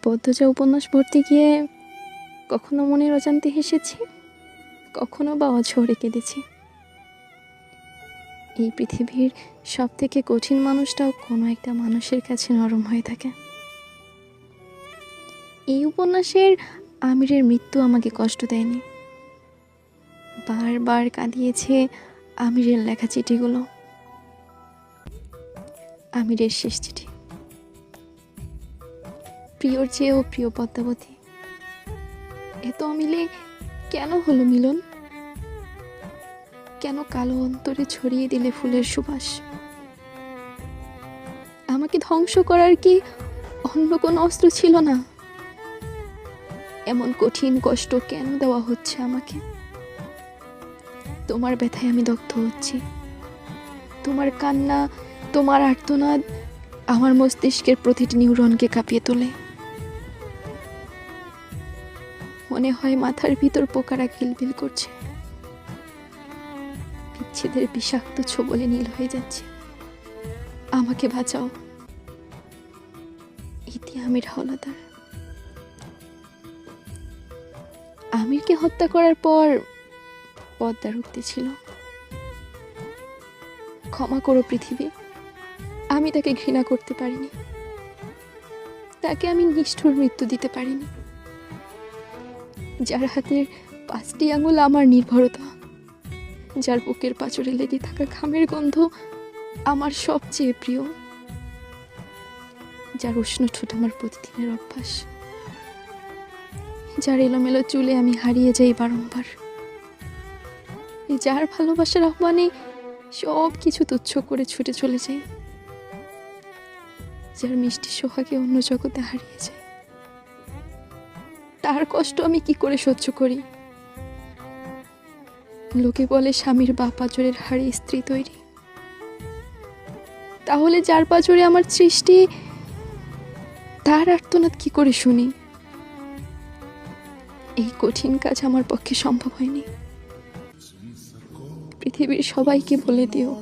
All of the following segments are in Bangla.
পদ্মজা উপন্যাস পড়তে গিয়ে কখনো মনের অজান্তে হেসেছি, কখনো বা অঝরে কেঁদেছি। এই পৃথিবীর সব থেকে কঠিন মানুষটাও কোনো একটা মানুষের কাছে নরম হয়ে থাকে। এই উপন্যাসের আমিরের মৃত্যু আমাকে কষ্ট দেয়নি, বারবার কাঁদিয়েছে আমিরের লেখা চিঠিগুলো। আমিরের শেষ চিঠি। প্রিয়র চেয়েও প্রিয় পদ্মাবতী, এত অমিলে কেন হলো মিলন? কেন কালো অন্তরে ছড়িয়ে দিলে ফুলের সুবাস? আমাকে ধ্বংস করার কি অন্য কোনো অস্ত্র ছিল না? এমন কঠিন কষ্ট কেন দেওয়া হচ্ছে আমাকে? তোমার ব্যথায় আমি দগ্ধ হচ্ছি। তোমার কান্না, তোমার আর্তনাদ আমার মস্তিষ্কের প্রতিটি নিউরনকে কাঁপিয়ে তোলে। মনে হয় মাথার ভিতর পোকারা কিলবিল করছে, বিচ্ছেদের বিষাক্ত ছোবলে নীল হয়ে যাচ্ছে। আমাকে বাঁচাও। ইতি আমির হাওলাদার। আমিরকে হত্যা করার পর পদ্মার উক্তি ছিল, ক্ষমা করো পৃথিবী, আমি তাকে ঘৃণা করতে পারিনি, তাকে আমি নিষ্ঠুর মৃত্যু দিতে পারিনি। যার হাতের 5টি আঙুল আমার নির্ভরতা, যার বুকের পাঁজরে লেগে থাকা ঘামের গন্ধ আমার সবচেয়ে প্রিয়, যার উষ্ণ ঠোঁট আমার প্রতিদিনের অভ্যাস, যার এলোমেলো চুলে আমি হারিয়ে যাই বারংবার, যার ভালোবাসার আহ্বানে সব কিছু তুচ্ছ করে ছুটে চলে যাই, যার মিষ্টি সোহাগে অন্য জগতে হারিয়ে যায়। তার কষ্ট আমি কি করে সহ্য করি? লোকে বলে স্বামীর বা পাঁজরের হাড়ে স্ত্রী তৈরি। তাহলে যার পাঁজরে আমার সৃষ্টি, তার আর্তনাদ কি করে শুনি? এই কঠিন কাজ আমার পক্ষে সম্ভব হয়নি। পৃথিবীর সবাইকে বলে দিও,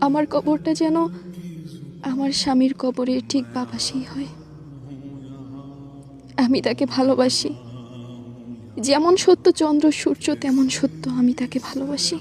আমার কবরটা যেন আমার স্বামীর কবরের ঠিক বাপাশেই হয়। আমি তাকে ভালোবাসি, যেমন সত্য চন্দ্র সূর্য তেমন সত্য আমি তাকে ভালোবাসি।